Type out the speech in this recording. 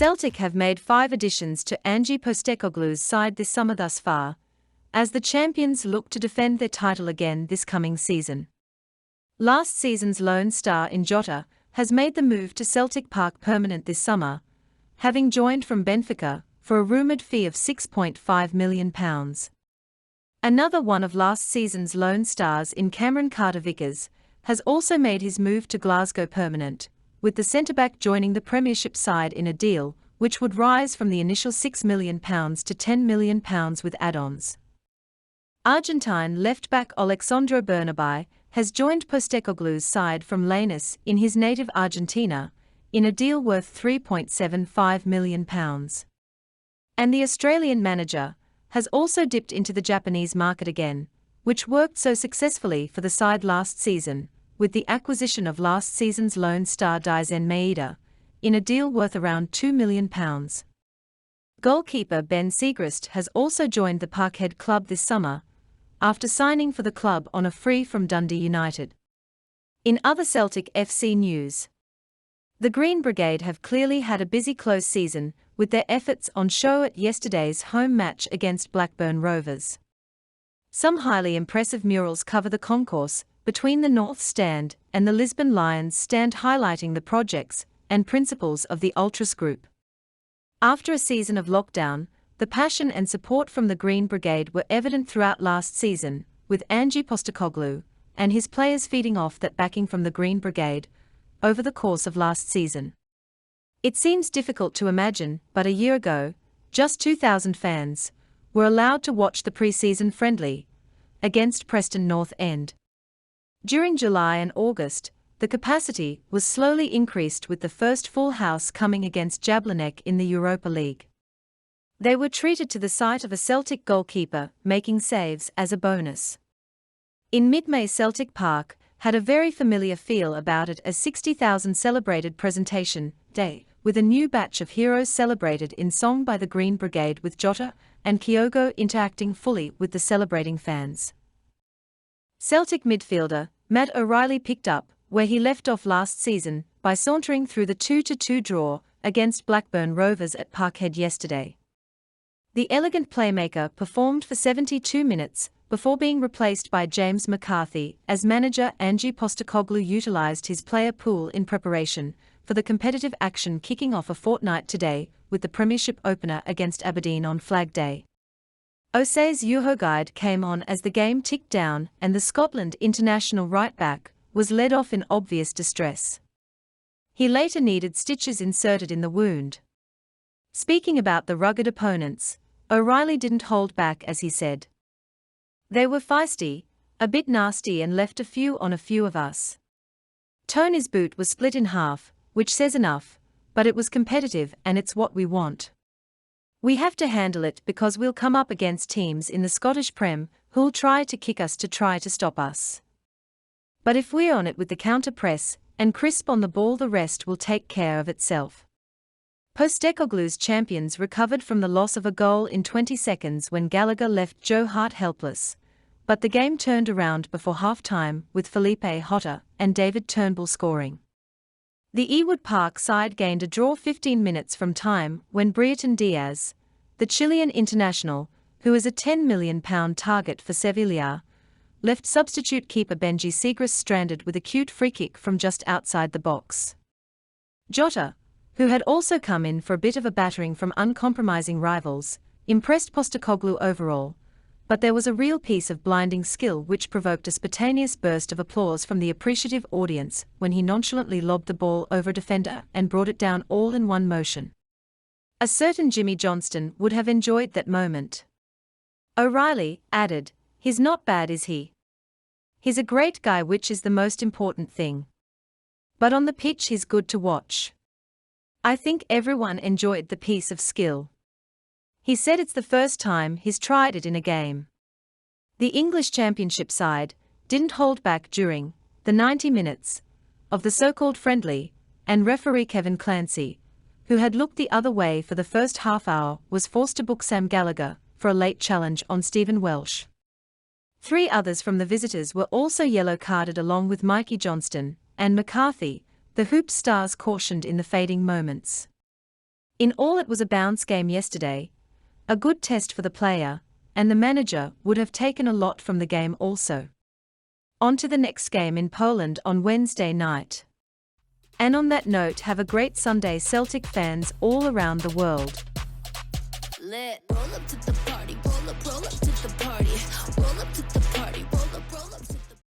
Celtic have made 5 additions to Ange Postecoglou's side this summer thus far, as the champions look to defend their title again this coming season. Last season's lone star in Jotta has made the move to Celtic Park permanent this summer, having joined from Benfica for a rumoured fee of £6.5 million. Another one of last season's lone stars in Cameron Carter-Vickers has also made his move to Glasgow permanent, with the centre-back joining the Premiership side in a deal which would rise from the initial £6 million to £10 million with add-ons. Argentine left-back Alexandro Bernabei has joined Postecoglou's side from Lanus in his native Argentina, in a deal worth £3.75 million. And the Australian manager has also dipped into the Japanese market again, which worked so successfully for the side last season, with the acquisition of last season's lone star Daizen Maeda, in a deal worth around £2 million. Goalkeeper Ben Segrist has also joined the Parkhead club this summer, after signing for the club on a free from Dundee United. In other Celtic FC news, the Green Brigade have clearly had a busy close season, with their efforts on show at yesterday's home match against Blackburn Rovers. Some highly impressive murals cover the concourse between the North Stand and the Lisbon Lions stand, highlighting the projects and principles of the Ultras Group. After a season of lockdown, the passion and support from the Green Brigade were evident throughout last season, with Ange Postecoglou and his players feeding off that backing from the Green Brigade over the course of last season. It seems difficult to imagine, but a year ago, just 2,000 fans were allowed to watch the pre-season friendly against Preston North End. During July and August, the capacity was slowly increased, with the first full house coming against Jablonec in the Europa League. They were treated to the sight of a Celtic goalkeeper making saves as a bonus. In mid-May, Celtic Park had a very familiar feel about it, as 60,000 celebrated Presentation Day, with a new batch of heroes celebrated in song by the Green Brigade, with Jotta and Kyogo interacting fully with the celebrating fans. Celtic midfielder Matt O'Reilly picked up where he left off last season by sauntering through the 2-2 draw against Blackburn Rovers at Parkhead yesterday. The elegant playmaker performed for 72 minutes before being replaced by James McCarthy, as manager Ange Postecoglou utilised his player pool in preparation for the competitive action kicking off a fortnight today, with the Premiership opener against Aberdeen on Flag Day. Osae's Yuhogide came on as the game ticked down, and the Scotland international right-back was led off in obvious distress. He later needed stitches inserted in the wound. Speaking about the rugged opponents, O'Reilly didn't hold back, as he said, "They were feisty, a bit nasty, and left a few on a few of us. Tony's boot was split in half, which says enough, but it was competitive, and it's what we want. We have to handle it, because we'll come up against teams in the Scottish Prem who'll try to kick us to try to stop us. But if we're on it with the counter-press and crisp on the ball, the rest will take care of itself." Postecoglou's champions recovered from the loss of a goal in 20 seconds when Gallagher left Joe Hart helpless, but the game turned around before half-time, with Felipe Jotta and David Turnbull scoring. The Ewood Park side gained a draw 15 minutes from time when Brereton Diaz, the Chilean international, who is a £10 million target for Sevilla, left substitute keeper Benji Segrist stranded with a cute free-kick from just outside the box. Jotta, who had also come in for a bit of a battering from uncompromising rivals, impressed Postecoglou overall, but there was a real piece of blinding skill which provoked a spontaneous burst of applause from the appreciative audience when he nonchalantly lobbed the ball over a defender and brought it down all in one motion. A certain Jimmy Johnston would have enjoyed that moment. O'Reilly added, "He's not bad, is he? He's a great guy, which is the most important thing. But on the pitch he's good to watch. I think everyone enjoyed the piece of skill." He said it's the first time he's tried it in a game. The English Championship side didn't hold back during the 90 minutes of the so-called friendly, and referee Kevin Clancy, who had looked the other way for the first half hour, was forced to book Sam Gallagher for a late challenge on Stephen Welsh. 3 others from the visitors were also yellow-carded, along with Mikey Johnston and McCarthy, the Hoop stars cautioned in the fading moments. In all, it was a bounce game yesterday, a good test for the player, and the manager would have taken a lot from the game also. On to the next game in Poland on Wednesday night. And on that note, have a great Sunday, Celtic fans all around the world. Lit. Roll up to the party, roll up to the party, roll up to